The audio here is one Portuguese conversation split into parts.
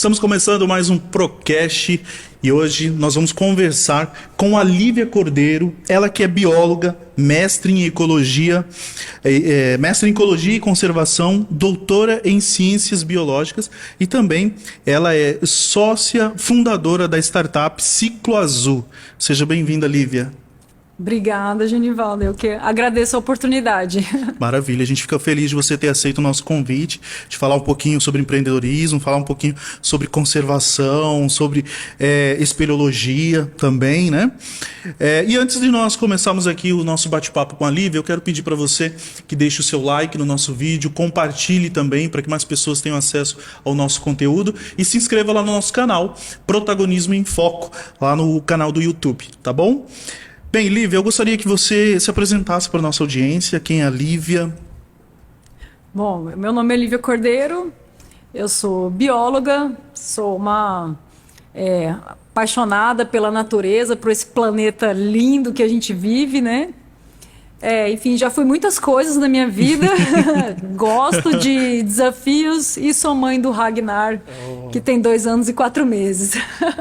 Estamos começando mais um Procast e hoje nós vamos conversar com a Lívia Cordeiro, ela que é bióloga, mestre em ecologia, mestre em ecologia e conservação, doutora em ciências biológicas e também ela é sócia fundadora da startup Ciclo Azul. Seja bem-vinda, Lívia. Obrigada, Genivaldo. Eu que agradeço a oportunidade. Maravilha, a gente fica feliz de você ter aceito o nosso convite, de falar um pouquinho sobre empreendedorismo, falar um pouquinho sobre conservação, sobre espeleologia também, né? E antes de nós começarmos aqui o nosso bate-papo com a Lívia, eu quero pedir para você que deixe o seu like no nosso vídeo, compartilhe também para que mais pessoas tenham acesso ao nosso conteúdo e se inscreva lá no nosso canal, Protagonismo em Foco, lá no canal do YouTube, tá bom? Bem, Lívia, eu gostaria que você se apresentasse para a nossa audiência. Quem é a Lívia? Bom, meu nome é Lívia Cordeiro, eu sou bióloga, sou uma apaixonada pela natureza, por esse planeta lindo que a gente vive, né? Enfim, já fui muitas coisas na minha vida, gosto de desafios e sou mãe do Ragnar, que tem 2 anos e 4 meses.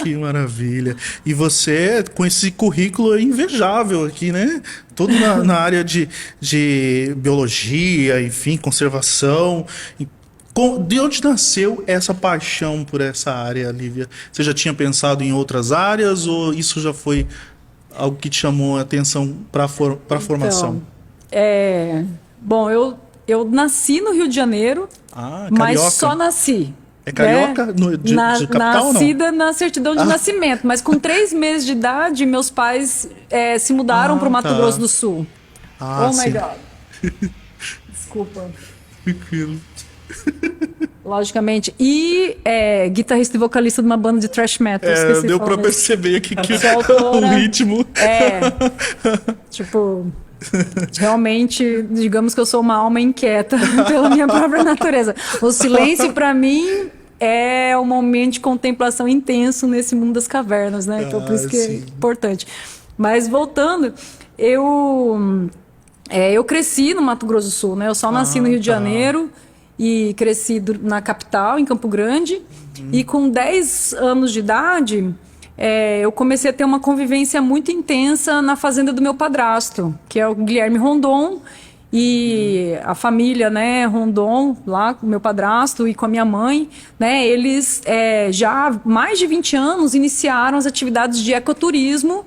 Que maravilha! E você, com esse currículo invejável aqui, né? Tudo na área de biologia, enfim, conservação. De onde nasceu essa paixão por essa área, Lívia? Você já tinha pensado em outras áreas ou isso já foi algo que te chamou a atenção para a formação? Bom, eu nasci no Rio de Janeiro, mas só nasci. É carioca? Né? De capital, nascida na certidão de nascimento, mas com 3 meses de idade, meus pais se mudaram para o Mato Grosso do Sul. Oh my God. Desculpa. Tranquilo. Logicamente. E guitarrista e vocalista de uma banda de thrash metal. Deu pra perceber aqui que autora, o ritmo... tipo... Realmente, digamos que eu sou uma alma inquieta pela minha própria natureza. O silêncio, para mim, é um momento de contemplação intenso nesse mundo das cavernas, né? Então, por isso que é importante. Mas, voltando, eu cresci no Mato Grosso do Sul, né? Eu só nasci no Rio de Janeiro e cresci na capital, em Campo Grande. E com 10 anos de idade... eu comecei a ter uma convivência muito intensa na fazenda do meu padrasto, que é o Guilherme Rondon, e a família, né, Rondon, lá com o meu padrasto e com a minha mãe, né, eles já há mais de 20 anos iniciaram as atividades de ecoturismo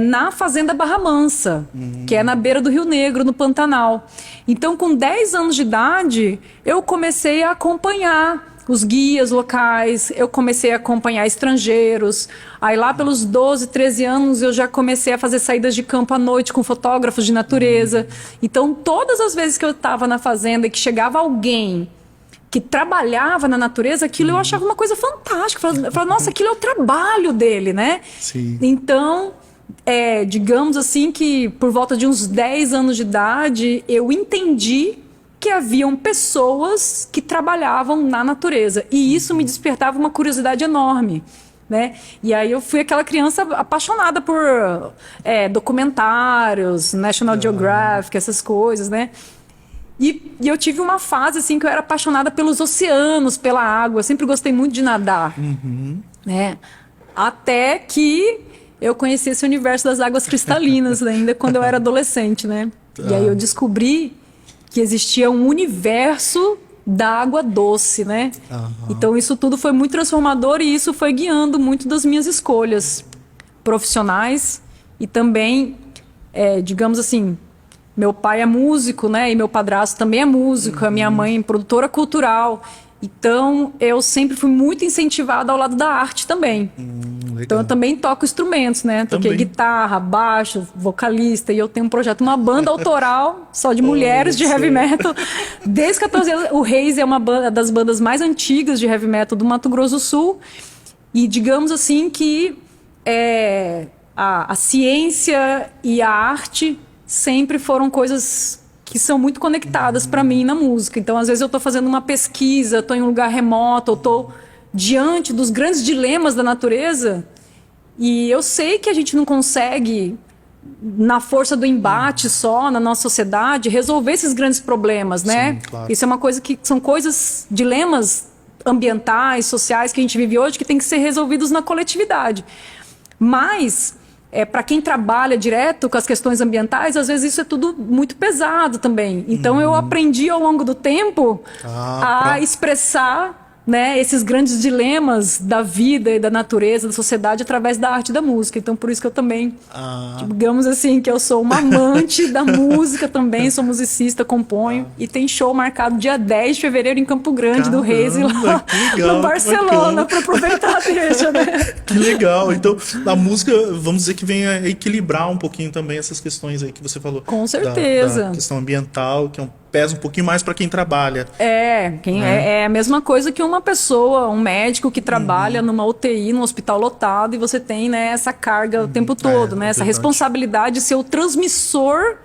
na fazenda Barra Mansa, que é na beira do Rio Negro, no Pantanal. Então, com 10 anos de idade, eu comecei a acompanhar os guias locais, eu comecei a acompanhar estrangeiros. Aí lá pelos 12, 13 anos eu já comecei a fazer saídas de campo à noite com fotógrafos de natureza. Então todas as vezes que eu estava na fazenda e que chegava alguém que trabalhava na natureza, aquilo eu achava uma coisa fantástica. Eu falava, nossa, aquilo é o trabalho dele, né? Sim. Então, digamos assim que por volta de uns 10 anos de idade eu entendi que haviam pessoas que trabalhavam na natureza. E isso me despertava uma curiosidade enorme, né? E aí eu fui aquela criança apaixonada por documentários, National Geographic, essas coisas, né? E eu tive uma fase assim que eu era apaixonada pelos oceanos, pela água. Eu sempre gostei muito de nadar, né? Até que eu conheci esse universo das águas cristalinas ainda quando eu era adolescente, né? E aí eu descobri que existia um universo da água doce, né? Então isso tudo foi muito transformador e isso foi guiando muito das minhas escolhas profissionais e também, digamos assim, meu pai é músico, né? E meu padrasto também é músico, a minha mãe é produtora cultural. Então eu sempre fui muito incentivada ao lado da arte também. Então eu também toco instrumentos, né? Toquei guitarra, baixo, vocalista, e eu tenho um projeto, uma banda autoral só de mulheres de heavy metal. Desde 14 anos, o Reis é uma das bandas mais antigas de heavy metal do Mato Grosso do Sul. E digamos assim que a ciência e a arte sempre foram coisas que são muito conectadas para mim na música. Então, às vezes eu estou fazendo uma pesquisa, estou em um lugar remoto, eu estou diante dos grandes dilemas da natureza e eu sei que a gente não consegue, na força do embate só, na nossa sociedade, resolver esses grandes problemas, né? Sim, claro. Isso é uma coisa que são coisas, dilemas ambientais, sociais que a gente vive hoje, que tem que ser resolvidos na coletividade. Mas, para quem trabalha direto com as questões ambientais, às vezes isso é tudo muito pesado também. Então, eu aprendi ao longo do tempo a expressar, né, esses grandes dilemas da vida e da natureza, da sociedade, através da arte e da música. Então, por isso que eu também, digamos assim, que eu sou uma amante da música também, sou musicista, componho, e tem show marcado dia 10 de fevereiro em Campo Grande, do Reis, lá legal, no Barcelona, para aproveitar a deixa, né? Que legal. Então, a música, vamos dizer que vem a equilibrar um pouquinho também essas questões aí que você falou. Com certeza. Da questão ambiental, que pesa um pouquinho mais para quem trabalha. É a mesma coisa que uma pessoa, um médico que trabalha numa UTI, num hospital lotado, e você tem, né, essa carga o tempo todo, né? Essa responsabilidade de ser o transmissor,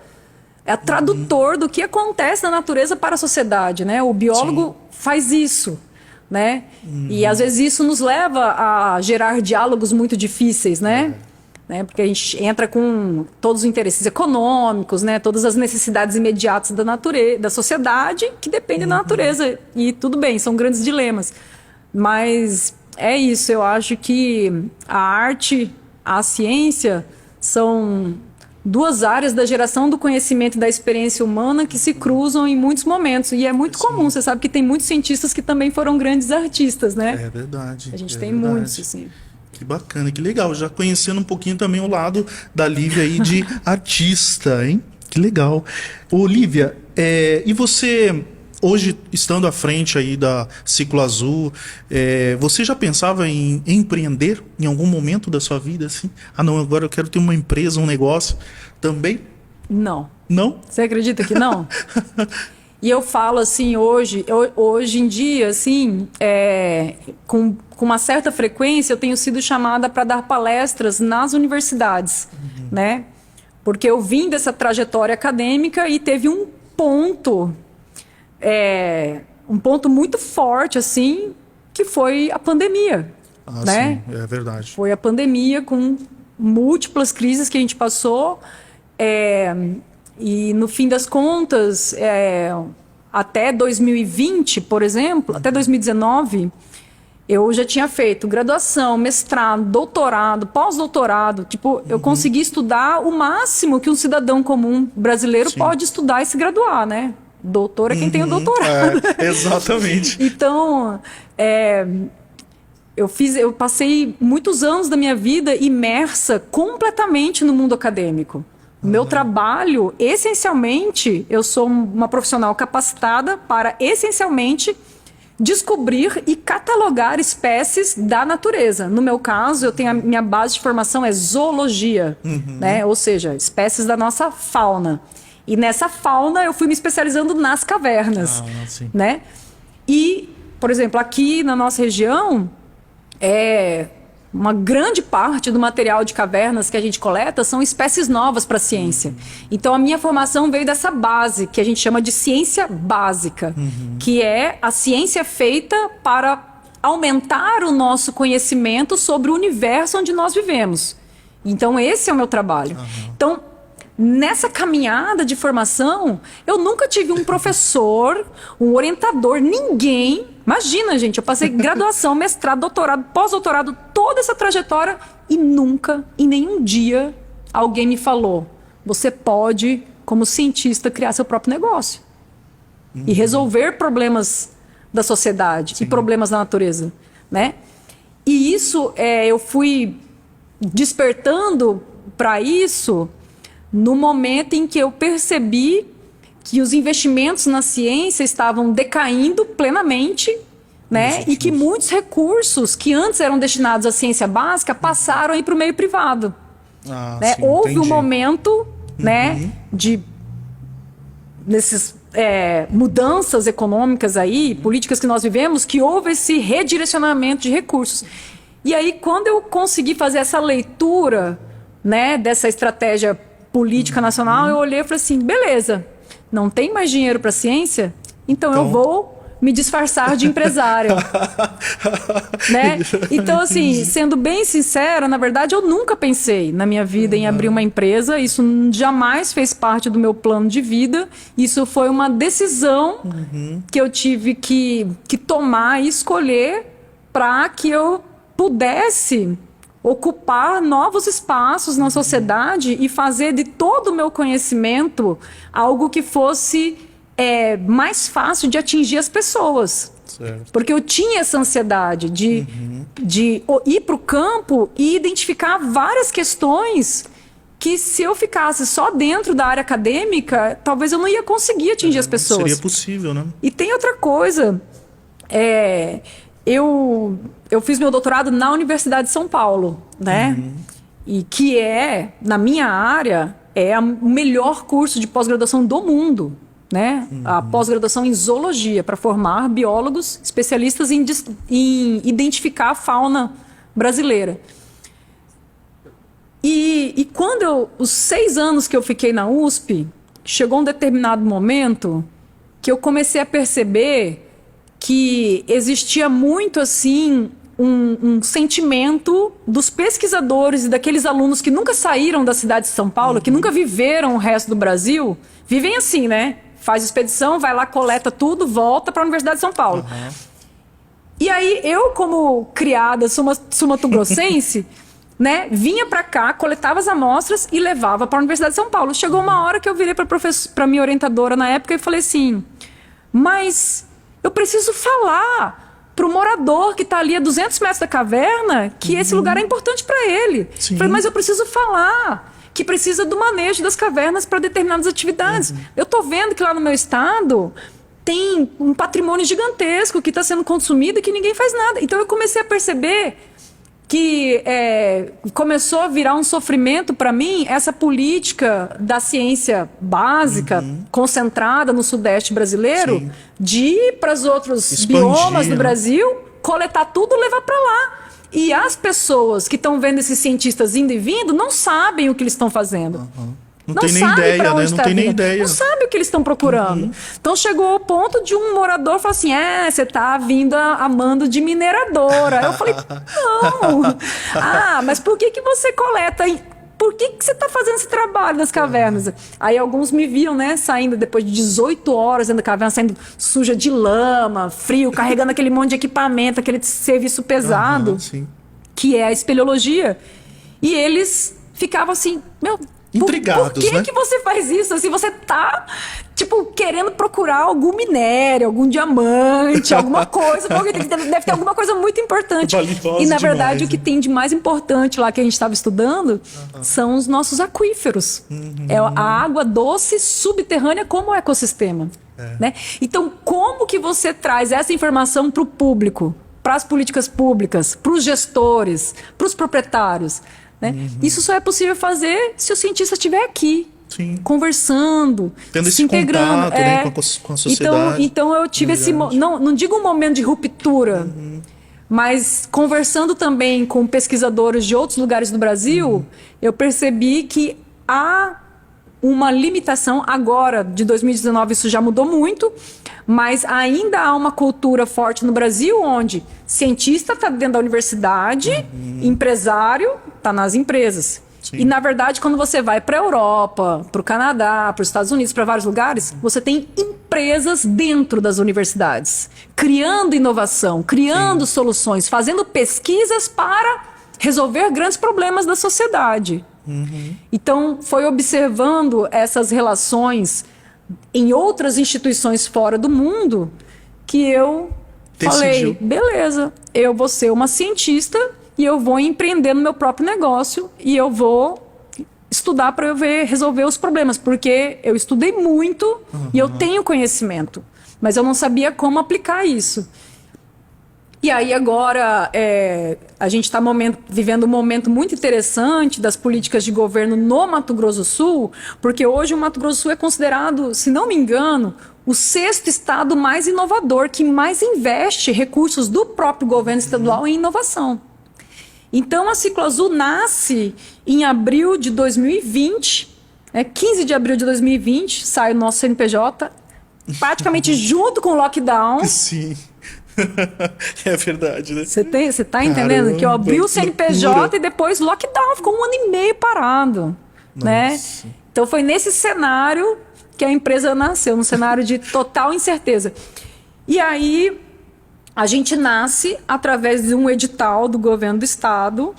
tradutor do que acontece na natureza para a sociedade, né? O biólogo faz isso, né? E às vezes isso nos leva a gerar diálogos muito difíceis, né? Porque a gente entra com todos os interesses econômicos, né? Todas as necessidades imediatas da natureza, da sociedade, que dependem da natureza. E tudo bem, são grandes dilemas. Mas é isso, eu acho que a arte, a ciência, são duas áreas da geração do conhecimento e da experiência humana que se cruzam em muitos momentos. E é muito comum, você sabe que tem muitos cientistas que também foram grandes artistas, né? É verdade. A gente tem muitos, assim. Que bacana, que legal. Já conhecendo um pouquinho também o lado da Lívia aí de artista, hein? Que legal. Ô, Lívia, e você, hoje, estando à frente aí da Ciclo Azul, você já pensava em empreender em algum momento da sua vida, assim? Ah, não, agora eu quero ter uma empresa, um negócio também? Não. Não? Você acredita que não? E eu falo assim, hoje em dia, assim, com uma certa frequência, eu tenho sido chamada para dar palestras nas universidades, né? Porque eu vim dessa trajetória acadêmica e teve um ponto muito forte, assim, que foi a pandemia, né? Sim, é verdade. Foi a pandemia com múltiplas crises que a gente passou, e no fim das contas, até 2020, por exemplo, até 2019, eu já tinha feito graduação, mestrado, doutorado, pós-doutorado. Tipo, eu consegui estudar o máximo que um cidadão comum brasileiro pode estudar e se graduar, né? Doutor é quem tem o doutorado. Exatamente. Então, eu passei muitos anos da minha vida imersa completamente no mundo acadêmico. Meu trabalho, essencialmente, eu sou uma profissional capacitada para, essencialmente, descobrir e catalogar espécies da natureza. No meu caso, eu tenho a minha base de formação é zoologia, né? Ou seja, espécies da nossa fauna. E nessa fauna eu fui me especializando nas cavernas, né? E, por exemplo, aqui na nossa região, uma grande parte do material de cavernas que a gente coleta são espécies novas para a ciência. Então, a minha formação veio dessa base, que a gente chama de ciência básica, que é a ciência feita para aumentar o nosso conhecimento sobre o universo onde nós vivemos. Então, esse é o meu trabalho. Então, nessa caminhada de formação, eu nunca tive um professor, um orientador, ninguém. Imagina, gente, eu passei graduação, mestrado, doutorado, pós-doutorado, toda essa trajetória e nunca, em nenhum dia, alguém me falou: você pode, como cientista, criar seu próprio negócio e resolver problemas da sociedade e problemas da natureza, né? E isso, eu fui despertando para isso no momento em que eu percebi que os investimentos na ciência estavam decaindo plenamente, né? E que muitos recursos que antes eram destinados à ciência básica passaram aí para o meio privado. Né? Sim, houve um momento, né, nesses mudanças econômicas aí, políticas que nós vivemos, que houve esse redirecionamento de recursos. E aí, quando eu consegui fazer essa leitura, né, dessa estratégia política nacional, eu olhei e falei assim, beleza, não tem mais dinheiro para ciência, então eu vou me disfarçar de empresária. Né? Então, assim, sendo bem sincera, na verdade, eu nunca pensei na minha vida em abrir uma empresa. Isso jamais fez parte do meu plano de vida. Isso foi uma decisão que eu tive que tomar e escolher para que eu pudesse ocupar novos espaços na sociedade e fazer de todo o meu conhecimento algo que fosse mais fácil de atingir as pessoas. Certo. Porque eu tinha essa ansiedade de ir para o campo e identificar várias questões que, se eu ficasse só dentro da área acadêmica, talvez eu não ia conseguir atingir as pessoas. Seria possível, né? E tem outra coisa. Eu fiz meu doutorado na Universidade de São Paulo, né? E que na minha área, o melhor curso de pós-graduação do mundo, né? A pós-graduação em zoologia, para formar biólogos especialistas em identificar a fauna brasileira. E quando os 6 anos que eu fiquei na USP, chegou um determinado momento que eu comecei a perceber que existia muito, assim, um sentimento dos pesquisadores e daqueles alunos que nunca saíram da cidade de São Paulo, que nunca viveram o resto do Brasil, vivem assim, né? Faz expedição, vai lá, coleta tudo, volta para a Universidade de São Paulo. E aí, eu, como criada sul-mato-grossense, né, vinha para cá, coletava as amostras e levava para a Universidade de São Paulo. Chegou uma hora que eu virei para minha orientadora na época e falei assim, mas eu preciso falar para o morador que está ali a 200 metros da caverna que esse lugar é importante para ele. Falei, mas eu preciso falar que precisa do manejo das cavernas para determinadas atividades. Eu estou vendo que lá no meu estado tem um patrimônio gigantesco que está sendo consumido e que ninguém faz nada. Então eu comecei a perceber que começou a virar um sofrimento para mim essa política da ciência básica concentrada no Sudeste brasileiro, de ir para os outros biomas do Brasil, coletar tudo e levar para lá. E as pessoas que estão vendo esses cientistas indo e vindo não sabem o que eles estão fazendo. Não tem nem ideia, né? Não tem nem ideia. Não sabe o que eles estão procurando. Então chegou ao ponto de um morador falar assim, você tá vindo a mando de mineradora. Eu falei, não. Mas por que você coleta? Por que você tá fazendo esse trabalho nas cavernas? Aí alguns me viam, né, saindo depois de 18 horas dentro da caverna, saindo suja de lama, frio, carregando aquele monte de equipamento, aquele serviço pesado, que é a espeleologia. E eles ficavam assim, intrigados, por que que você faz isso? Assim, você tá, tipo, querendo procurar algum minério, algum diamante, alguma coisa, porque deve ter alguma coisa muito importante. Valiosa e, na verdade, demais, o que tem de mais importante lá que a gente estava estudando são os nossos aquíferos. É a água doce subterrânea como ecossistema. Né? Então, como que você traz essa informação para o público, para as políticas públicas, para os gestores, para os proprietários? Né? Isso só é possível fazer se o cientista estiver aqui, conversando, tendo se esse integrando. contato, né, com a sociedade. Então eu tive não digo um momento de ruptura, mas conversando também com pesquisadores de outros lugares do Brasil, eu percebi que há uma limitação agora, de 2019 isso já mudou muito, mas ainda há uma cultura forte no Brasil onde cientista está dentro da universidade, empresário está nas empresas. E, na verdade, quando você vai para a Europa, para o Canadá, para os Estados Unidos, para vários lugares, você tem empresas dentro das universidades, criando inovação, criando soluções, fazendo pesquisas para resolver grandes problemas da sociedade. Então, foi observando essas relações em outras instituições fora do mundo que eu falei, beleza, eu vou ser uma cientista e eu vou empreender no meu próprio negócio e eu vou estudar para eu resolver os problemas, porque eu estudei muito e eu tenho conhecimento, mas eu não sabia como aplicar isso. E aí agora a gente está vivendo um momento muito interessante das políticas de governo no Mato Grosso do Sul, porque hoje o Mato Grosso do Sul é considerado, se não me engano, o 6º estado mais inovador, que mais investe recursos do próprio governo estadual em inovação. Então a Ciclo Azul nasce em abril de 2020, 15 de abril de 2020, sai o nosso CNPJ, praticamente junto com o lockdown. Sim. É verdade, né? Você tá entendendo? Que eu abri o que CNPJ loucura. e depois lockdown, ficou 1 ano e meio parado, né? Nossa. Então foi nesse cenário que a empresa nasceu, num cenário de total incerteza. E aí a gente nasce através de um edital do governo do estado,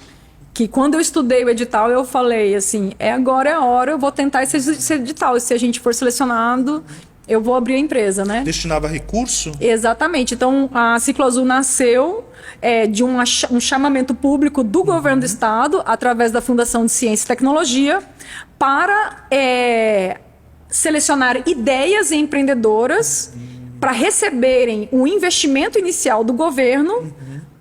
que quando eu estudei o edital eu falei assim, agora é a hora, eu vou tentar esse edital, e se a gente for selecionado, eu vou abrir a empresa, né? Destinava recurso? Exatamente. Então, a Ciclo Azul nasceu de um chamamento público do governo do estado, através da Fundação de Ciência e Tecnologia, para selecionar ideias empreendedoras para receberem o investimento inicial do governo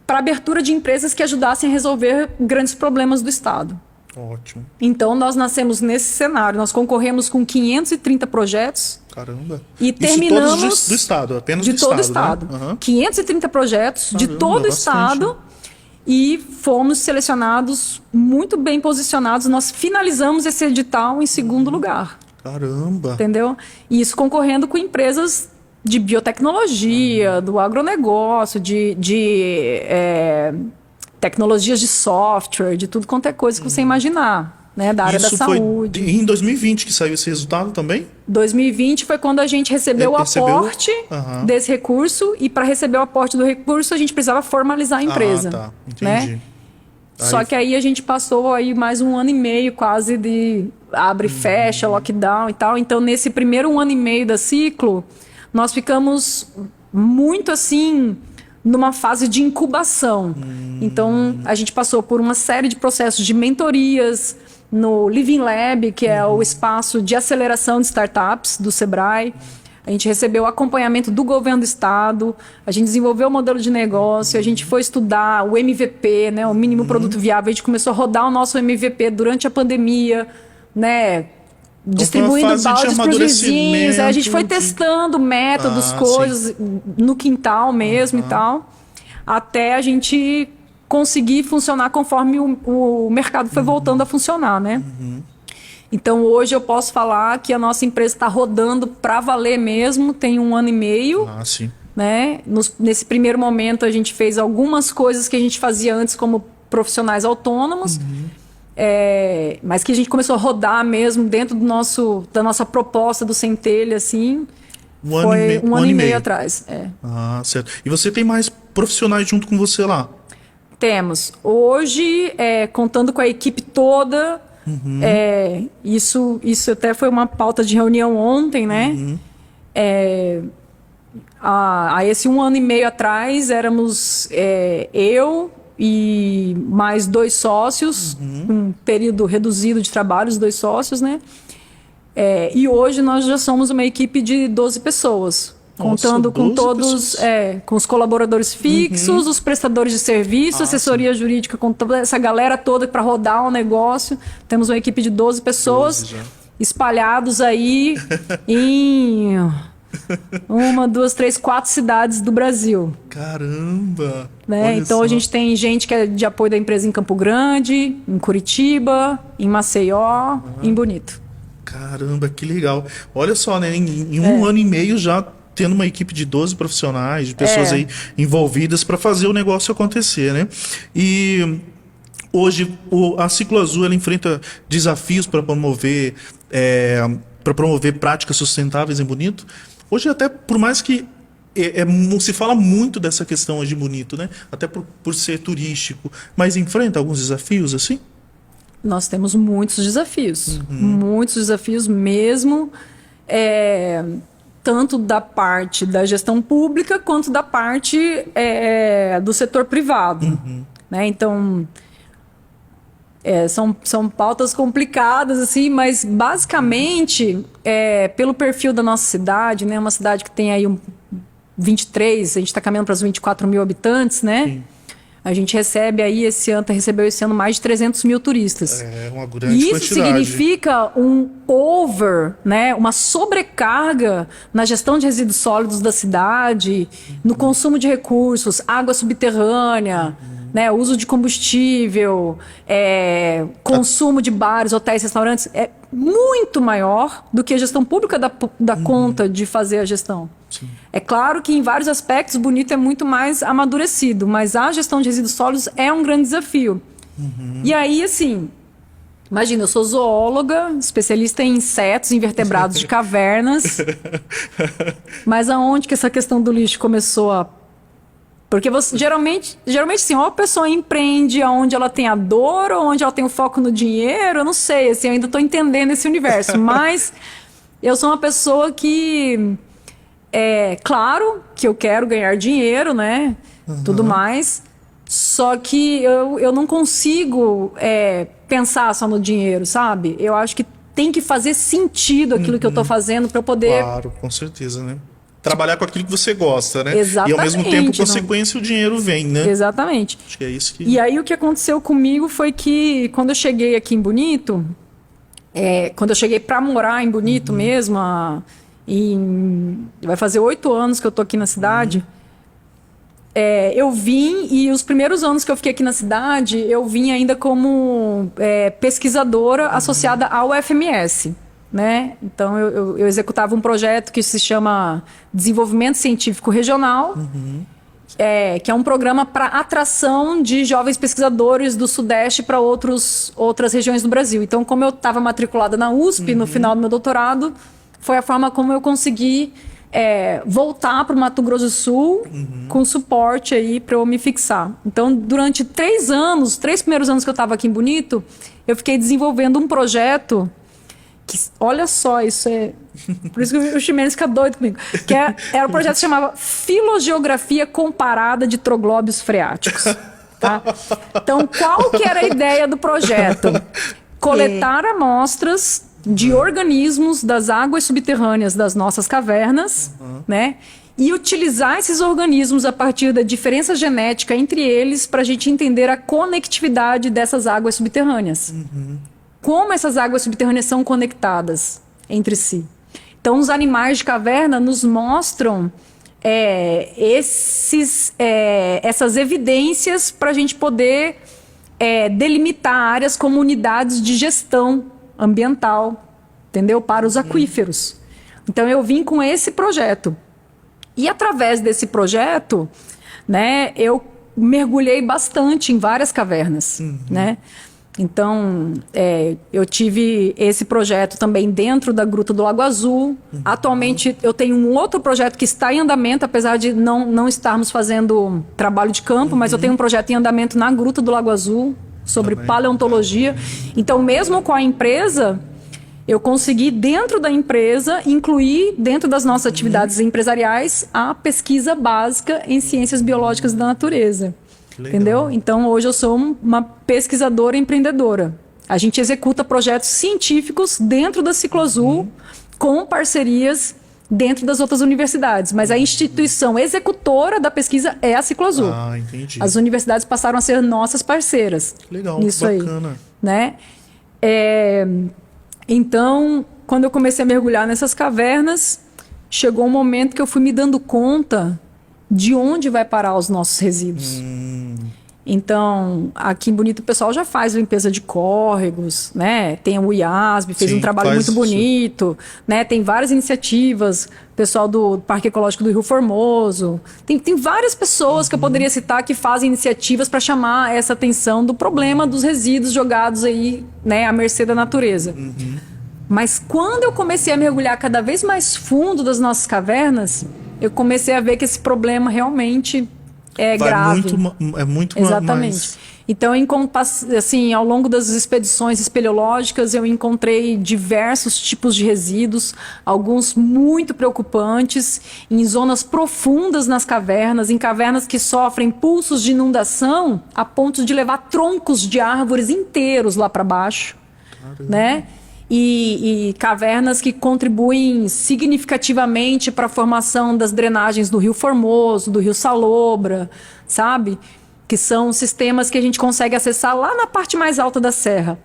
para abertura de empresas que ajudassem a resolver grandes problemas do estado. Ótimo. Então, nós nascemos nesse cenário. Nós concorremos com 530 projetos. Caramba. E terminamos todos do estado, apenas de do todo o estado. estado. Né? 530 projetos de Caramba, todo o bastante. estado. E fomos selecionados, muito bem posicionados. Nós finalizamos esse edital em segundo lugar. Caramba. Entendeu? E isso concorrendo com empresas de biotecnologia, do agronegócio, de tecnologias de software, de tudo quanto é coisa que você imaginar, né? Da área da saúde. Foi em 2020 que saiu esse resultado também? 2020 foi quando a gente recebeu o aporte Aham. desse recurso, e para receber o aporte do recurso a gente precisava formalizar a empresa. Ah, tá. Entendi. Né? Só que aí a gente passou aí mais 1 ano e meio quase de abre e fecha, lockdown e tal. Então, nesse primeiro 1 ano e meio da Ciclo, nós ficamos muito assim numa fase de incubação. Então, a gente passou por uma série de processos de mentorias no Living Lab, que é o espaço de aceleração de startups do Sebrae. A gente recebeu acompanhamento do governo do estado, a gente desenvolveu o modelo de negócio, a gente foi estudar o MVP, né, o mínimo produto viável. A gente começou a rodar o nosso MVP durante a pandemia, né, distribuindo baldes para os vizinhos. A gente foi testando métodos, coisas no quintal mesmo e tal, até a gente conseguir funcionar conforme o mercado foi voltando a funcionar, né? Então, hoje eu posso falar que a nossa empresa está rodando para valer mesmo, tem 1 ano e meio. Ah, sim. Né? Nesse primeiro momento, a gente fez algumas coisas que a gente fazia antes como profissionais autônomos, mas que a gente começou a rodar mesmo dentro da nossa proposta do Centelha, assim, foi 1 ano e meio atrás. Ah, certo. E você tem mais profissionais junto com você lá? Temos. Hoje, contando com a equipe toda, isso até foi uma pauta de reunião ontem, né? Há esse 1 ano e meio atrás, éramos eu e mais 2 sócios, um período reduzido de trabalho, os 2 sócios, né? E hoje nós já somos uma equipe de 12 pessoas. Nossa, Contando com 12 todos, com os colaboradores fixos, os prestadores de serviço, assessoria jurídica, com toda essa galera toda para rodar o negócio. Temos uma equipe de 12 pessoas espalhados aí em 1, 2, 3, 4 cidades do Brasil. Caramba! Né? Então a gente tem gente que é de apoio da empresa em Campo Grande, em Curitiba, em Maceió, em Bonito. Caramba, que legal. Olha só, né? Em 1 ano e meio já tendo uma equipe de 12 profissionais, de pessoas aí envolvidas para fazer o negócio acontecer, né? E hoje a Ciclo Azul ela enfrenta desafios para promover práticas sustentáveis em Bonito. Hoje até por mais que se fala muito dessa questão hoje de Bonito, né? Até por ser turístico, mas enfrenta alguns desafios assim? Nós temos muitos desafios mesmo. Tanto da parte da gestão pública quanto da parte do setor privado. Né? Então, são pautas complicadas, assim, mas basicamente, pelo perfil da nossa cidade, né? Uma cidade que tem aí 23, a gente está caminhando para os 24 mil habitantes, né? Sim. A gente recebeu esse ano mais de 300 mil turistas. É uma grande Isso quantidade. significa né, uma sobrecarga na gestão de resíduos sólidos da cidade, no consumo de recursos, água subterrânea, né, uso de combustível, consumo de bares, hotéis, restaurantes. muito maior do que a gestão pública dá conta de fazer a gestão. Sim. É claro que em vários aspectos Bonito é muito mais amadurecido, mas a gestão de resíduos sólidos é um grande desafio. E aí, assim, imagina, eu sou zoóloga, especialista em insetos, invertebrados de cavernas, mas aonde que essa questão do lixo começou a... Porque você, geralmente assim, ou a pessoa empreende onde ela tem a dor, ou onde ela tem o foco no dinheiro, eu não sei, assim, eu ainda estou entendendo esse universo, mas eu sou uma pessoa que, claro que eu quero ganhar dinheiro, né, tudo mais, só que eu não consigo pensar só no dinheiro, sabe? Eu acho que tem que fazer sentido aquilo que eu estou fazendo para eu poder... Claro, com certeza, né? Trabalhar com aquilo que você gosta, né? Exatamente. E ao mesmo tempo, consequência, o dinheiro vem, né? Exatamente. Acho que é isso que... E aí o que aconteceu comigo foi que quando eu cheguei aqui em Bonito, quando eu cheguei para morar em Bonito mesmo, vai fazer 8 anos que eu tô aqui na cidade, eu vim, e os primeiros anos que eu fiquei aqui na cidade, eu vim ainda como pesquisadora associada ao FMS. Né? Então eu executava um projeto que se chama Desenvolvimento Científico Regional, que é um programa para atração de jovens pesquisadores do Sudeste para outras regiões do Brasil. Então, como eu estava matriculada na USP no final do meu doutorado, foi a forma como eu consegui voltar para o Mato Grosso do Sul com suporte aí para eu me fixar. Então, durante 3 primeiros anos que eu estava aqui em Bonito, eu fiquei desenvolvendo um projeto que, olha só, isso é... Por isso que o Ximenes fica doido comigo. Era um projeto que se chamava Filogeografia Comparada de Troglóbios Freáticos. Tá? Então, qual que era a ideia do projeto? Coletar amostras de organismos das águas subterrâneas das nossas cavernas, né? E utilizar esses organismos a partir da diferença genética entre eles para a gente entender a conectividade dessas águas subterrâneas. Como essas águas subterrâneas são conectadas entre si. Então, os animais de caverna nos mostram essas evidências para a gente poder delimitar áreas como unidades de gestão ambiental, entendeu? Para os aquíferos. Então, eu vim com esse projeto. E, através desse projeto, né, eu mergulhei bastante em várias cavernas, né? Então, eu tive esse projeto também dentro da Gruta do Lago Azul. Atualmente, eu tenho um outro projeto que está em andamento, apesar de não estarmos fazendo trabalho de campo, mas eu tenho um projeto em andamento na Gruta do Lago Azul, sobre paleontologia. Então, mesmo com a empresa, eu consegui, dentro da empresa, incluir, dentro das nossas atividades empresariais, a pesquisa básica em ciências biológicas da natureza. Legal. Entendeu? Então, hoje eu sou uma pesquisadora empreendedora. A gente executa projetos científicos dentro da Ciclo Azul, com parcerias dentro das outras universidades. Mas a instituição executora da pesquisa é a Ciclo Azul. Ah, entendi. As universidades passaram a ser nossas parceiras. Legal, nisso bacana. Aí, né? Então, quando eu comecei a mergulhar nessas cavernas, chegou um momento que eu fui me dando conta de onde vai parar os nossos resíduos. Então, aqui em Bonito o pessoal já faz limpeza de córregos, né? Tem o IASB, fez um trabalho muito bonito, né? Tem várias iniciativas, o pessoal do Parque Ecológico do Rio Formoso. Tem várias pessoas que eu poderia citar que fazem iniciativas para chamar essa atenção do problema dos resíduos jogados aí, né, à mercê da natureza. Mas quando eu comecei a mergulhar cada vez mais fundo das nossas cavernas, eu comecei a ver que esse problema realmente grave. Muito Exatamente. mais... Então, assim, ao longo das expedições espeleológicas, eu encontrei diversos tipos de resíduos, alguns muito preocupantes, em zonas profundas nas cavernas, em cavernas que sofrem pulsos de inundação a ponto de levar troncos de árvores inteiros lá para baixo, né? E cavernas que contribuem significativamente para a formação das drenagens do Rio Formoso, do Rio Salobra, sabe? Que são sistemas que a gente consegue acessar lá na parte mais alta da serra.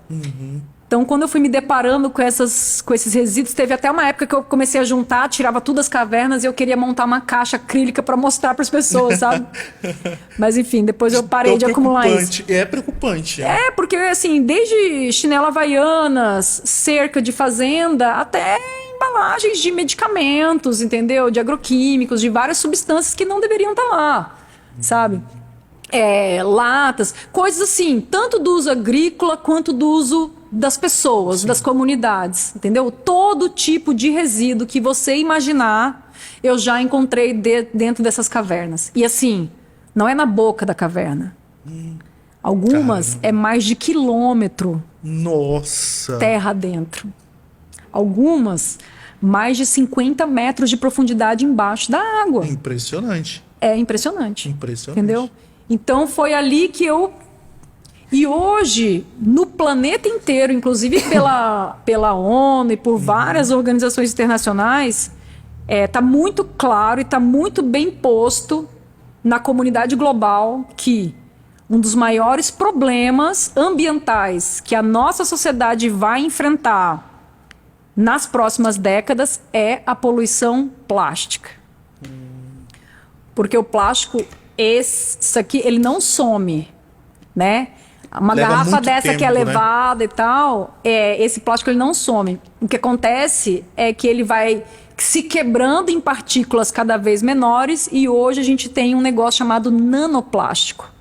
Então, quando eu fui me deparando com esses resíduos, teve até uma época que eu comecei a juntar, tirava tudo das cavernas e eu queria montar uma caixa acrílica para mostrar para as pessoas, sabe? Mas enfim, depois eu parei de acumular isso. É preocupante. Porque assim, desde chinela havaianas, cerca de fazenda, até embalagens de medicamentos, entendeu? De agroquímicos, de várias substâncias que não deveriam estar lá, sabe? Latas, coisas assim, tanto do uso agrícola quanto do uso das pessoas, sim, das comunidades, entendeu? Todo tipo de resíduo que você imaginar, eu já encontrei dentro dessas cavernas. E assim, não é na boca da caverna. Algumas é mais de quilômetro. Nossa! Terra dentro. Algumas, mais de 50 metros de profundidade embaixo da água. Impressionante. É impressionante. Impressionante. Entendeu? Então foi ali que eu... E hoje, no planeta inteiro, inclusive pela ONU e por várias organizações internacionais, está muito claro e está muito bem posto na comunidade global que um dos maiores problemas ambientais que a nossa sociedade vai enfrentar nas próximas décadas é a poluição plástica. Porque o plástico, isso aqui, ele não some, né? Uma garrafa dessa que é levada, né, e tal, esse plástico ele não some. O que acontece é que ele vai se quebrando em partículas cada vez menores e hoje a gente tem um negócio chamado nanoplástico.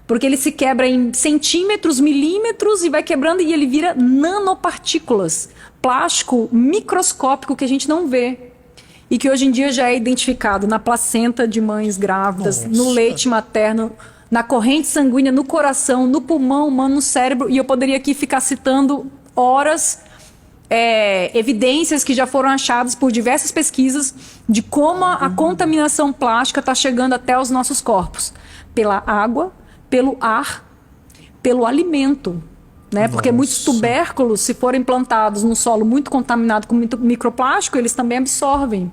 Porque ele se quebra em centímetros, milímetros e vai quebrando e ele vira nanopartículas. Plástico microscópico que a gente não vê. E que hoje em dia já é identificado na placenta de mães grávidas, no leite materno, na corrente sanguínea, no coração, no pulmão humano, no cérebro. E eu poderia aqui ficar citando horas, evidências que já foram achadas por diversas pesquisas de como a contaminação plástica está chegando até os nossos corpos. Pela água, pelo ar, pelo alimento. Né? Porque muitos tubérculos, se forem plantados num solo muito contaminado com microplástico, eles também absorvem.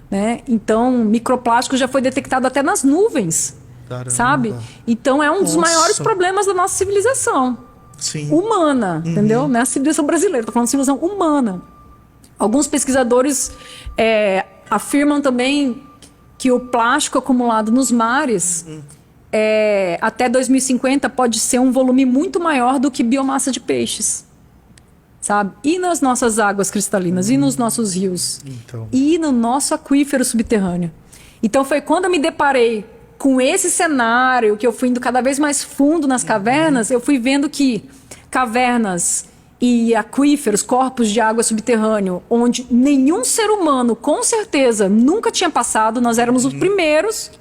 Né? Então, microplástico já foi detectado até nas nuvens. Caramba. Sabe? Então é um dos maiores problemas da nossa civilização. Sim. Humana, entendeu? Não é a civilização brasileira, estou falando de civilização humana. Alguns pesquisadores afirmam também que o plástico acumulado nos mares até 2050 pode ser um volume muito maior do que biomassa de peixes. Sabe? E nas nossas águas cristalinas, e nos nossos rios, e no nosso aquífero subterrâneo. Então foi quando eu me deparei com esse cenário, que eu fui indo cada vez mais fundo nas cavernas, eu fui vendo que cavernas e aquíferos, corpos de água subterrâneo, onde nenhum ser humano, com certeza, nunca tinha passado, nós éramos os primeiros,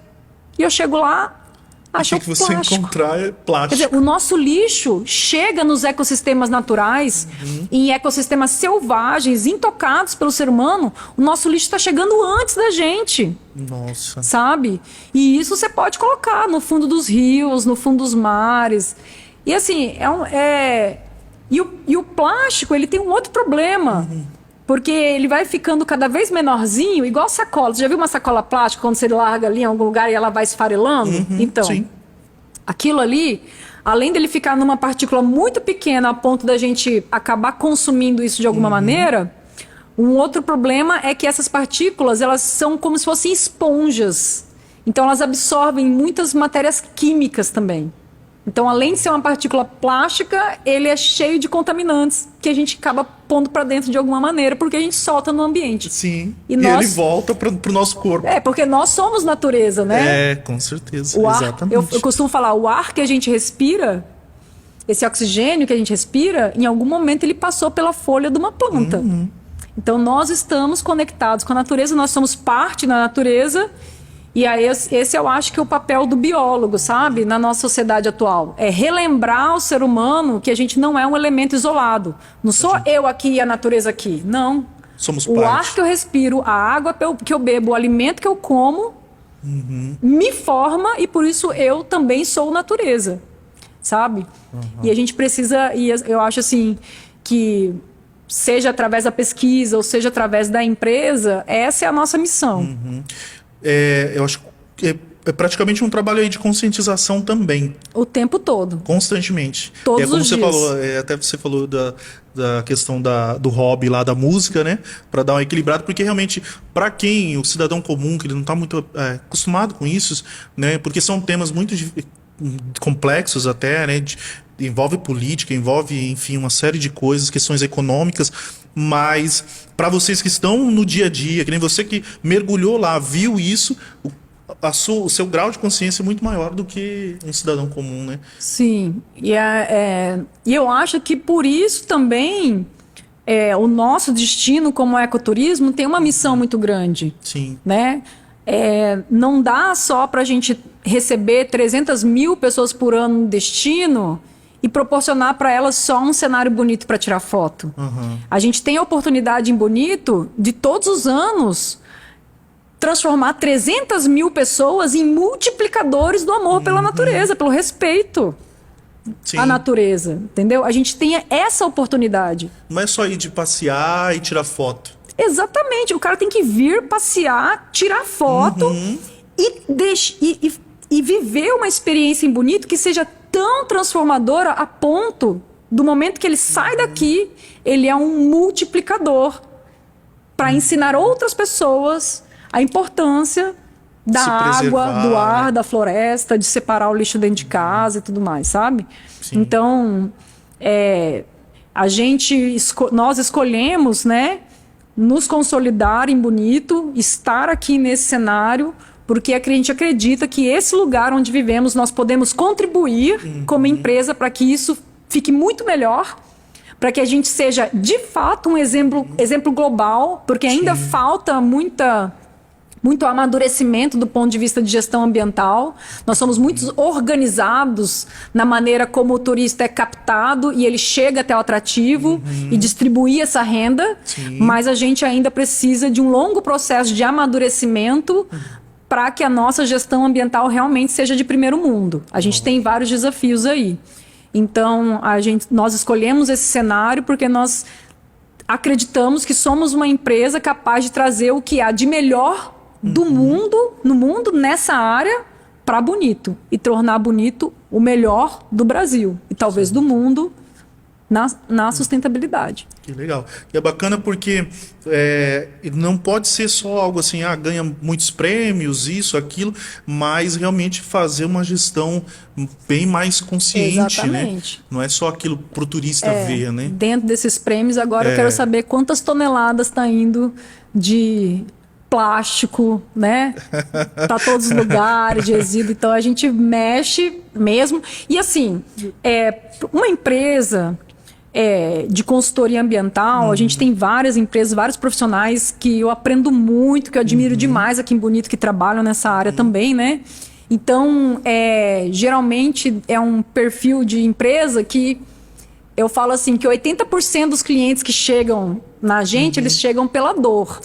e eu chego lá, acho que você encontrar é plástico. Quer dizer, o nosso lixo chega nos ecossistemas naturais, em ecossistemas selvagens, intocados pelo ser humano, o nosso lixo está chegando antes da gente. Nossa. Sabe? E isso você pode colocar no fundo dos rios, no fundo dos mares. E assim, E o plástico, ele tem um outro problema. Porque ele vai ficando cada vez menorzinho, igual sacola. Você já viu uma sacola plástica quando você larga ali em algum lugar e ela vai esfarelando? Então, sim, aquilo ali, além dele ficar numa partícula muito pequena a ponto da gente acabar consumindo isso de alguma maneira, um outro problema é que essas partículas, elas são como se fossem esponjas. Então, elas absorvem muitas matérias químicas também. Então, além de ser uma partícula plástica, ele é cheio de contaminantes que a gente acaba pondo para dentro de alguma maneira, porque a gente solta no ambiente. Sim, e ele volta pro nosso corpo. Porque nós somos natureza, né? Com certeza, exatamente. Eu costumo falar, o ar que a gente respira, esse oxigênio que a gente respira, em algum momento ele passou pela folha de uma planta. Então, nós estamos conectados com a natureza, nós somos parte da natureza. E aí, esse eu acho que é o papel do biólogo, sabe? Na nossa sociedade atual. É relembrar ao ser humano que a gente não é um elemento isolado. Não sou eu aqui e a natureza aqui. Não. Somos parte. O ar que eu respiro, a água que eu bebo, o alimento que eu como, me forma e por isso eu também sou natureza. Sabe? E a gente precisa... E eu acho assim que... seja através da pesquisa ou seja através da empresa, essa é a nossa missão. Eu acho que é praticamente um trabalho aí de conscientização também, O tempo todo. constantemente. Todos é como os você dias. falou, até você falou da questão do hobby lá, da música, né? Para dar uma equilibrada, porque realmente, para quem, o cidadão comum, que ele não está muito acostumado com isso, né? Porque são temas muito complexos até, né? Envolve política, envolve, enfim, uma série de coisas, questões econômicas, mas para vocês que estão no dia a dia, que nem você que mergulhou lá, viu isso, o seu grau de consciência é muito maior do que um cidadão comum, né? Sim. E eu acho que por isso também o nosso destino como ecoturismo tem uma missão muito grande. Sim. Né? Não dá só para a gente receber 300 mil pessoas por ano no destino e proporcionar para elas só um cenário bonito para tirar foto. Uhum. A gente tem a oportunidade em Bonito de todos os anos transformar 300 mil pessoas em multiplicadores do amor pela natureza, pelo respeito Sim. à natureza, entendeu? A gente tem essa oportunidade. Não é só ir de passear e tirar foto. Exatamente, o cara tem que vir passear, tirar foto e viver uma experiência em Bonito que seja tão transformadora a ponto do momento que ele sai daqui, ele é um multiplicador para ensinar outras pessoas a importância da Se água, preservar, do ar, né? da floresta, de separar o lixo dentro de casa e tudo mais, sabe? Sim. Então, nós escolhemos, né, nos consolidar em Bonito, estar aqui nesse cenário, porque a gente acredita que esse lugar onde vivemos nós podemos contribuir como empresa para que isso fique muito melhor, para que a gente seja de fato um exemplo global, porque ainda falta muito amadurecimento do ponto de vista de gestão ambiental. Nós somos muito organizados na maneira como o turista é captado e ele chega até o atrativo e distribuir essa renda, mas a gente ainda precisa de um longo processo de amadurecimento para que a nossa gestão ambiental realmente seja de primeiro mundo. A gente tem vários desafios aí. Então, nós escolhemos esse cenário porque nós acreditamos que somos uma empresa capaz de trazer o que há de melhor do mundo, no mundo, nessa área, para Bonito. E tornar Bonito o melhor do Brasil. E talvez do mundo na sustentabilidade. Que legal. E é bacana porque não pode ser só algo assim, ganha muitos prêmios, isso, aquilo, mas realmente fazer uma gestão bem mais consciente, Exatamente. né? Não é só aquilo pro turista ver, né? Dentro desses prêmios, agora eu quero saber quantas toneladas está indo de plástico, né? Para todos os lugares, de resíduo. Então a gente mexe mesmo. E assim, uma empresa de consultoria ambiental, a gente tem várias empresas, vários profissionais que eu aprendo muito, que eu admiro demais aqui em Bonito, que trabalham nessa área também, né? Então, geralmente é um perfil de empresa que eu falo assim, que 80% dos clientes que chegam na gente, eles chegam pela dor.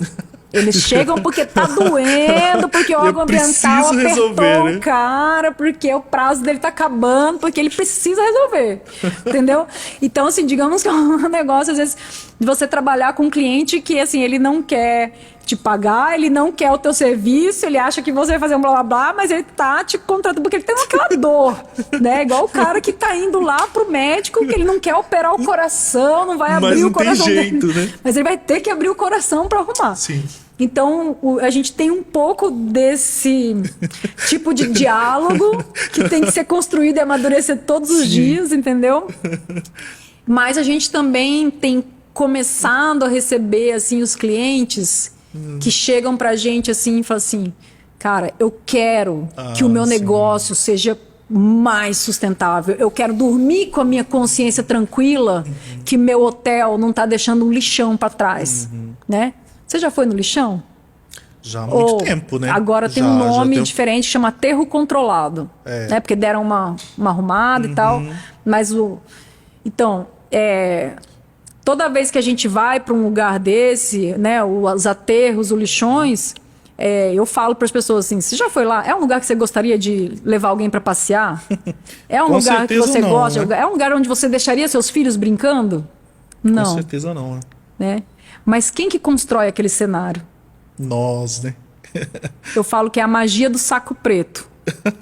Eles chegam porque tá doendo, porque o órgão ambiental apertou o cara, porque o prazo dele tá acabando, porque ele precisa resolver, entendeu? Então, assim, digamos que é um negócio, às vezes, de você trabalhar com um cliente que, assim, ele não quer te pagar, ele não quer o teu serviço, ele acha que você vai fazer um blá blá blá, mas ele tá te contratando porque ele tem aquela dor, né? Igual o cara que tá indo lá pro médico, que ele não quer operar o coração, não vai abrir o coração dele. Mas não tem jeito, né? Mas ele vai ter que abrir o coração para arrumar. Sim. Então, a gente tem um pouco desse tipo de diálogo que tem que ser construído e amadurecer todos os dias, entendeu? Mas a gente também tem começado a receber, assim, os clientes que chegam pra gente, assim, e falam assim, cara, eu quero que o meu negócio seja mais sustentável. Eu quero dormir com a minha consciência tranquila que meu hotel não tá deixando um lixão pra trás, né? Você já foi no lixão? Já há muito tempo, né? Agora tem um nome diferente, chama aterro controlado. Né? Porque deram uma arrumada e tal. Mas Então, toda vez que a gente vai para um lugar desse, né? Os aterros, os lixões, eu falo para as pessoas assim, você já foi lá? É um lugar que você gostaria de levar alguém para passear? É um lugar que você gosta? Né? É um lugar onde você deixaria seus filhos brincando? Não. Com certeza não, né? Mas quem que constrói aquele cenário? Nós, né? Eu falo que é a magia do saco preto.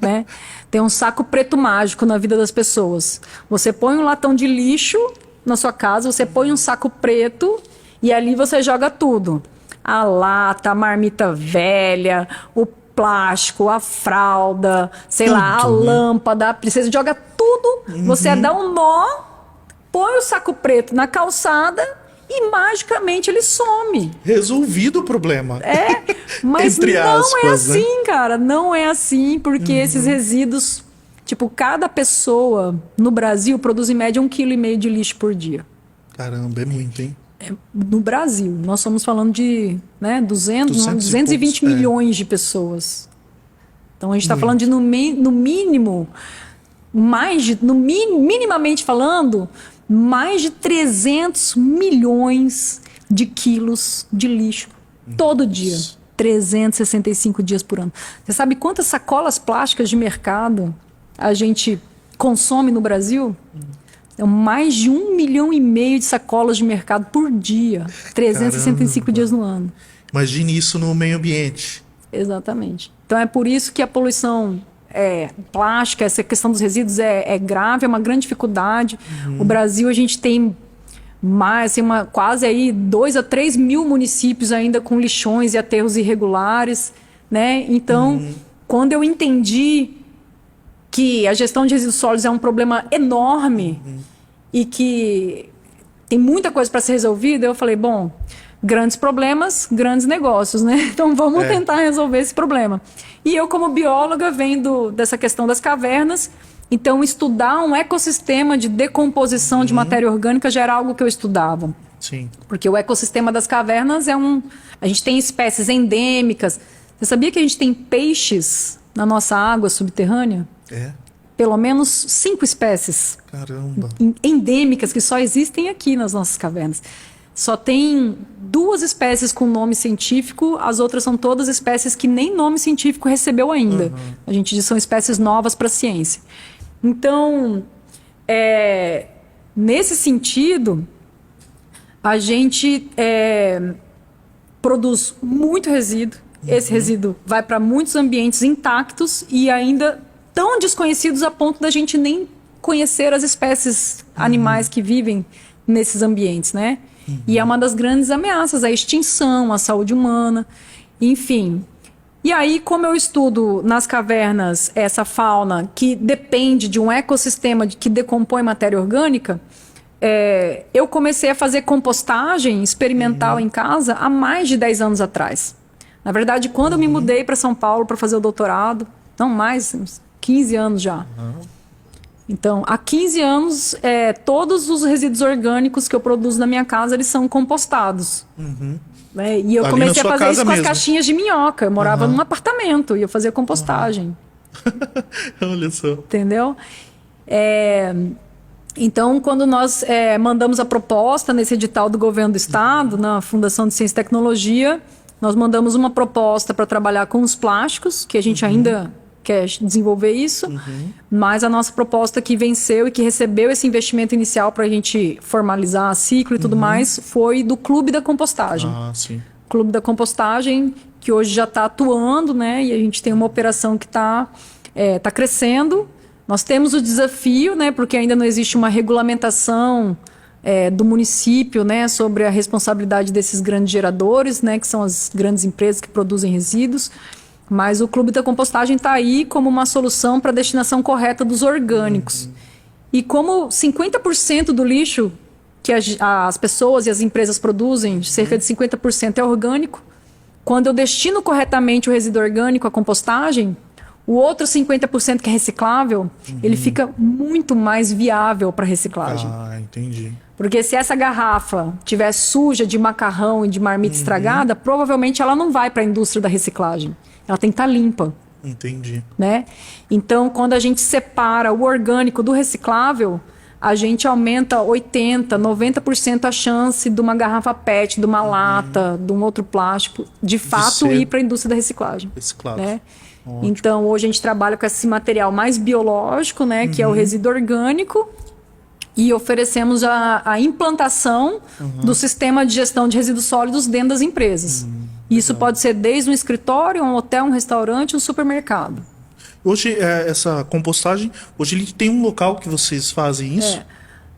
né? Tem um saco preto mágico na vida das pessoas. Você põe um latão de lixo na sua casa, você põe um saco preto e ali você joga tudo. A lata, a marmita velha, o plástico, a fralda, sei lá, a lâmpada, você joga tudo, você dá um nó, põe o saco preto na calçada e magicamente ele some. Resolvido o problema. Mas Entre não aspas, é né? assim, cara. Não é assim, porque esses resíduos... Tipo, cada pessoa no Brasil produz em média 1,5 kg de lixo por dia. Caramba, é muito, hein? No Brasil. Nós estamos falando de 220 e poucos, milhões de pessoas. Então, a gente está falando de, no mínimo, minimamente falando, mais de 300 milhões de quilos de lixo todo dia. 365 dias por ano. Você sabe quantas sacolas plásticas de mercado a gente consome no Brasil? É mais de 1,5 milhão de sacolas de mercado por dia. 365 Caramba. dias no ano. Imagine isso no meio ambiente. Exatamente. Então é por isso que a poluição plástica, essa questão dos resíduos é grave, é uma grande dificuldade. O Brasil, a gente tem mais, assim, quase aí 2 a 3 mil municípios ainda com lixões e aterros irregulares, né? Então, quando eu entendi que a gestão de resíduos sólidos é um problema enorme e que tem muita coisa para ser resolvida, eu falei, bom, grandes problemas, grandes negócios, né? Então vamos tentar resolver esse problema. E eu, como bióloga, vendo dessa questão das cavernas, então estudar um ecossistema de decomposição de matéria orgânica já era algo que eu estudava. Sim. Porque o ecossistema das cavernas a gente tem espécies endêmicas. Você sabia que a gente tem peixes na nossa água subterrânea? Pelo menos 5 espécies Caramba. endêmicas que só existem aqui nas nossas cavernas. Só tem 2 espécies com nome científico, as outras são todas espécies que nem nome científico recebeu ainda. A gente diz que são espécies novas para a ciência. Então, nesse sentido, a gente produz muito resíduo. Esse resíduo vai para muitos ambientes intactos e ainda tão desconhecidos a ponto da gente nem conhecer as espécies animais que vivem nesses ambientes, né? E é uma das grandes ameaças, a extinção, a saúde humana, enfim. E aí, como eu estudo nas cavernas essa fauna que depende de um ecossistema que decompõe matéria orgânica, eu comecei a fazer compostagem experimental em casa há mais de 10 anos atrás. Na verdade, quando eu me mudei para São Paulo para fazer o doutorado, não mais, uns 15 anos já. Então, há 15 anos, todos os resíduos orgânicos que eu produzo na minha casa, eles são compostados. Né? E eu Ali comecei a na sua fazer isso casa com as mesmo? caixinhas de minhoca. Eu morava num apartamento e eu fazia compostagem. Olha só. Entendeu? Então, quando nós mandamos a proposta nesse edital do governo do estado, na Fundação de Ciência e Tecnologia, nós mandamos uma proposta para trabalhar com os plásticos, que a gente ainda quer desenvolver isso, mas a nossa proposta que venceu e que recebeu esse investimento inicial para a gente formalizar a ciclo e tudo mais, foi do Clube da Compostagem. Ah, sim. Clube da Compostagem, que hoje já está atuando, né? E a gente tem uma operação que está crescendo. Nós temos o desafio, né? Porque ainda não existe uma regulamentação do município, né? Sobre a responsabilidade desses grandes geradores, né? Que são as grandes empresas que produzem resíduos. Mas o Clube da Compostagem está aí como uma solução para a destinação correta dos orgânicos. E como 50% do lixo que as pessoas e as empresas produzem, cerca de 50% é orgânico, quando eu destino corretamente o resíduo orgânico à compostagem, o outro 50% que é reciclável, ele fica muito mais viável para reciclagem. Ah, entendi. Porque se essa garrafa estiver suja de macarrão e de marmita estragada, provavelmente ela não vai para a indústria da reciclagem. Ela tem que estar limpa. Entendi. Né? Então, quando a gente separa o orgânico do reciclável, a gente aumenta 80%, 90% a chance de uma garrafa PET, de uma lata, de um outro plástico, de fato ir para a indústria da reciclagem. Reciclado. Né? Então, hoje a gente trabalha com esse material mais biológico, né, que é o resíduo orgânico, e oferecemos a implantação do sistema de gestão de resíduos sólidos dentro das empresas. Isso pode ser desde um escritório, um hotel, um restaurante, um supermercado. Hoje, essa compostagem, hoje ele tem um local que vocês fazem isso?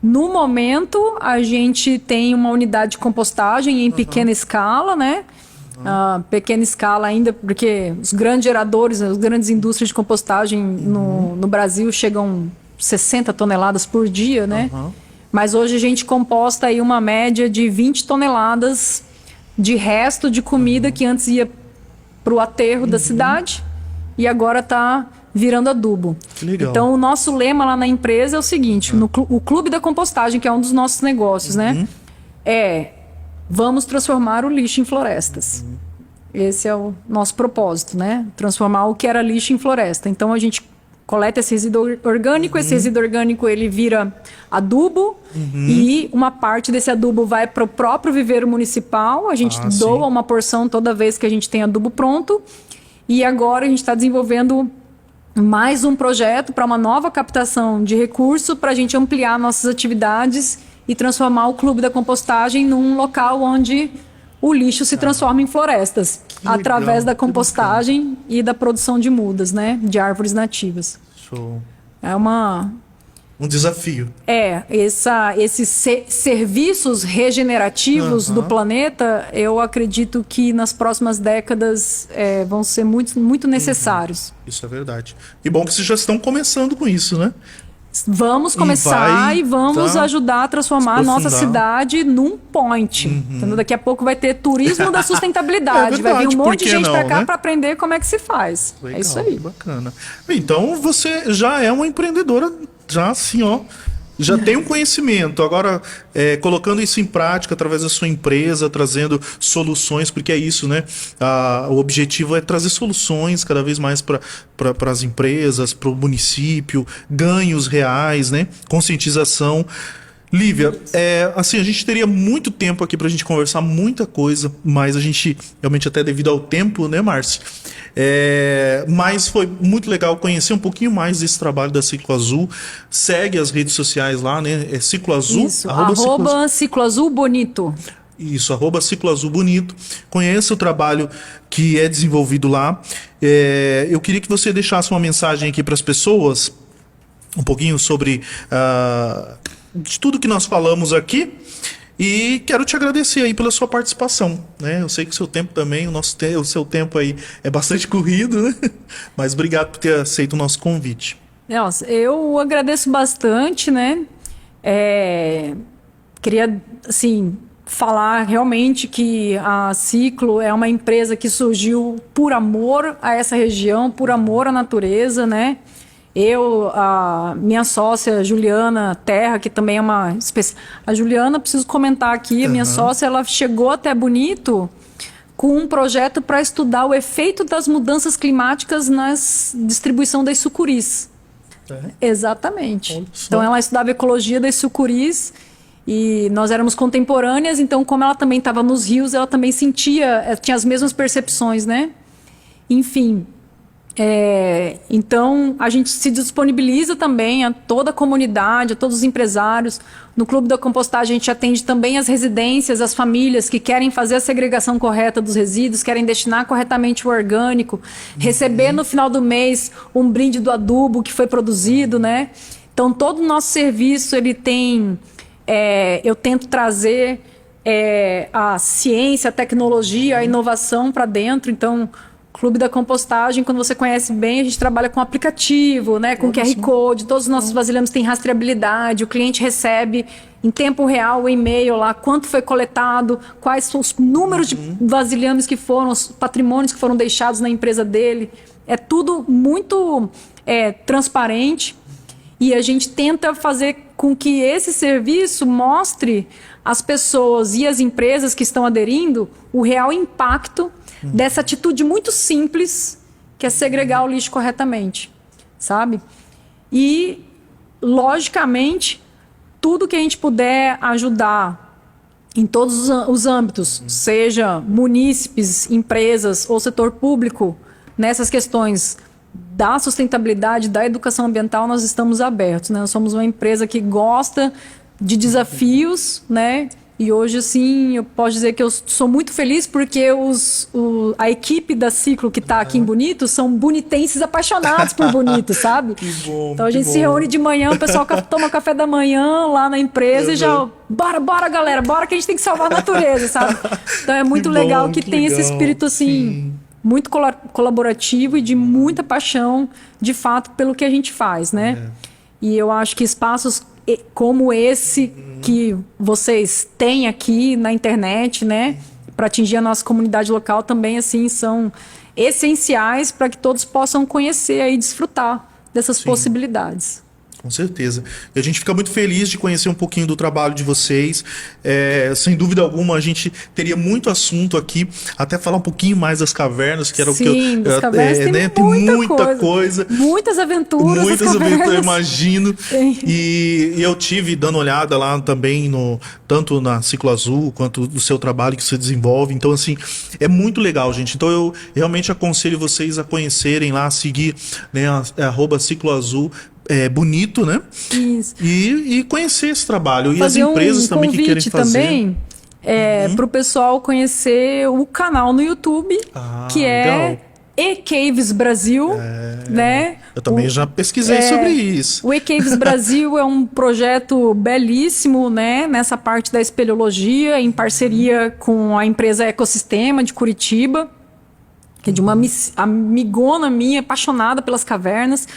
No momento, a gente tem uma unidade de compostagem em pequena escala, né? Pequena escala ainda, porque os grandes geradores, as grandes indústrias de compostagem no Brasil chegam 60 toneladas por dia, né? Mas hoje a gente composta aí uma média de 20 toneladas de resto de comida que antes ia para o aterro da cidade e agora está virando adubo. Que legal. Então, o nosso lema lá na empresa é o seguinte, o Clube da Compostagem, que é um dos nossos negócios, né? Vamos transformar o lixo em florestas. Esse é o nosso propósito, né? Transformar o que era lixo em floresta. Então, a gente coleta esse resíduo orgânico, esse resíduo orgânico ele vira adubo e uma parte desse adubo vai para o próprio viveiro municipal, a gente doa uma porção toda vez que a gente tem adubo pronto e agora a gente está desenvolvendo mais um projeto para uma nova captação de recurso para a gente ampliar nossas atividades e transformar o Clube da Compostagem num local onde o lixo se transforma em florestas, através da compostagem e da produção de mudas, né? De árvores nativas. Show. É um desafio. Esses serviços regenerativos do planeta, eu acredito que nas próximas décadas vão ser muito, muito necessários. Isso é verdade. E bom que vocês já estão começando com isso, né? Vamos começar e vamos ajudar a transformar a nossa cidade num point. Então, daqui a pouco vai ter turismo da sustentabilidade. Vai vir um monte de gente para cá para aprender como é que se faz. Legal, é isso aí. Bacana. Então, você já é uma empreendedora, já assim, ó. Já tem um conhecimento, agora colocando isso em prática através da sua empresa, trazendo soluções, porque é isso, né? O objetivo é trazer soluções cada vez mais para as empresas, para o município, ganhos reais, né? Conscientização. Lívia, assim, a gente teria muito tempo aqui para a gente conversar muita coisa, mas a gente, realmente até devido ao tempo, né, Márcia? Mas foi muito legal conhecer um pouquinho mais desse trabalho da Ciclo Azul. Segue as redes sociais lá, né? É Ciclo Azul. Isso, arroba Ciclo Azul Bonito. Isso, arroba Ciclo Azul Bonito. Conheça o trabalho que é desenvolvido lá. Eu queria que você deixasse uma mensagem aqui para as pessoas, um pouquinho sobre de tudo que nós falamos aqui. E quero te agradecer aí pela sua participação, né? Eu sei que o seu tempo também, o seu tempo aí é bastante corrido, né? Mas obrigado por ter aceito o nosso convite. Nossa, eu agradeço bastante, né? Queria, assim, falar realmente que a Ciclo é uma empresa que surgiu por amor a essa região, por amor à natureza, né? A minha sócia Juliana Terra, que também é uma... A Juliana, preciso comentar aqui, a minha sócia, ela chegou até Bonito com um projeto para estudar o efeito das mudanças climáticas na distribuição das sucuris. Exatamente. Então, ela estudava ecologia das sucuris e nós éramos contemporâneas, então, como ela também estava nos rios, ela também tinha as mesmas percepções, né? Enfim... Então a gente se disponibiliza também a toda a comunidade, a todos os empresários. No Clube da Compostagem a gente atende também as residências, as famílias que querem fazer a segregação correta dos resíduos, querem destinar corretamente o orgânico, receber no final do mês um brinde do adubo que foi produzido, né? Então todo o nosso serviço ele tem, eu tento trazer a ciência, a tecnologia, a inovação para dentro. Então Clube da Compostagem, quando você conhece bem, a gente trabalha com aplicativo, né, com QR Code, todos os nossos vasilhames têm rastreabilidade, o cliente recebe em tempo real o e-mail lá, quanto foi coletado, quais são os números de vasilhames que foram, os patrimônios que foram deixados na empresa dele. É tudo muito transparente e a gente tenta fazer com que esse serviço mostre às pessoas e às empresas que estão aderindo o real impacto dessa atitude muito simples, que é segregar o lixo corretamente, sabe? E, logicamente, tudo que a gente puder ajudar em todos os âmbitos, seja munícipes, empresas ou setor público, nessas questões da sustentabilidade, da educação ambiental, nós estamos abertos, né? Nós somos uma empresa que gosta de desafios, né? E hoje, assim, eu posso dizer que eu sou muito feliz porque a equipe da Ciclo que está aqui em Bonito são bonitenses apaixonados por Bonito, sabe? Que bom. Então a gente se reúne de manhã, o pessoal toma café da manhã lá na empresa e já... Bora, galera, bora que a gente tem que salvar a natureza, sabe? Então é muito legal que tem esse espírito, assim... Sim. Muito colaborativo e de muita paixão, de fato, pelo que a gente faz, né? E eu acho que espaços como esse que vocês têm aqui na internet, né? Para atingir a nossa comunidade local também, assim, são essenciais para que todos possam conhecer e desfrutar dessas possibilidades. Com certeza. E a gente fica muito feliz de conhecer um pouquinho do trabalho de vocês. Sem dúvida alguma, a gente teria muito assunto aqui, até falar um pouquinho mais das cavernas, que era o que eu... das cavernas tem muita coisa. Muitas aventuras. Muitas aventuras, eu imagino. Tem. E eu tive dando olhada lá também, tanto na Ciclo Azul, quanto do seu trabalho que você desenvolve. Então, assim, é muito legal, gente. Então, eu realmente aconselho vocês a conhecerem lá, a seguir, né, @Ciclo Azul. Bonito, né? Isso. E conhecer esse trabalho. Fazer e as empresas também que querem fazer. Também, para o pessoal conhecer o canal no YouTube, que é E-Caves Brasil, né? Eu também já pesquisei sobre isso. O E-Caves Brasil é um projeto belíssimo, né? Nessa parte da espeleologia, em parceria com a empresa Ecosistema de Curitiba, que é de uma amigona minha, apaixonada pelas cavernas.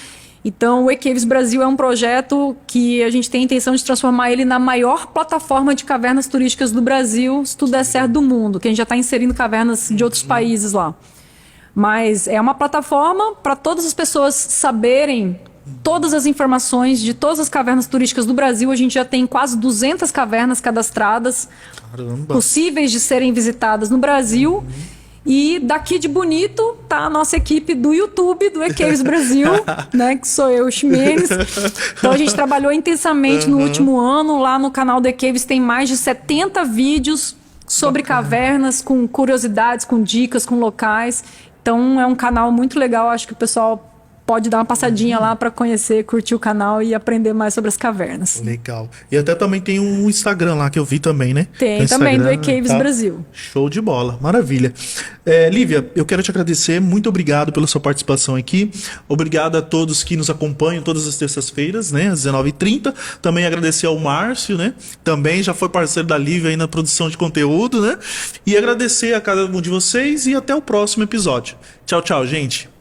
Então, o E-Caves Brasil é um projeto que a gente tem a intenção de transformar ele na maior plataforma de cavernas turísticas do Brasil, se tudo der certo, do mundo, que a gente já está inserindo cavernas de outros países lá. Mas é uma plataforma para todas as pessoas saberem todas as informações de todas as cavernas turísticas do Brasil. A gente já tem quase 200 cavernas cadastradas, possíveis de serem visitadas no Brasil. E daqui de Bonito tá a nossa equipe do YouTube, do E-Caves Brasil, né? Que sou eu, o Ximenes. Então a gente trabalhou intensamente no último ano. Lá no canal do E-Caves tem mais de 70 vídeos sobre cavernas, com curiosidades, com dicas, com locais. Então é um canal muito legal. Acho que o pessoal pode dar uma passadinha lá para conhecer, curtir o canal e aprender mais sobre as cavernas. Legal. E até também tem um Instagram lá que eu vi também, né? Tem também, do E-Caves Brasil. Show de bola, maravilha. Lívia, eu quero te agradecer, muito obrigado pela sua participação aqui. Obrigado a todos que nos acompanham todas as terças-feiras, né? Às 19h30. Também agradecer ao Márcio, né? Também já foi parceiro da Lívia aí na produção de conteúdo, né? E agradecer a cada um de vocês e até o próximo episódio. Tchau, tchau, gente.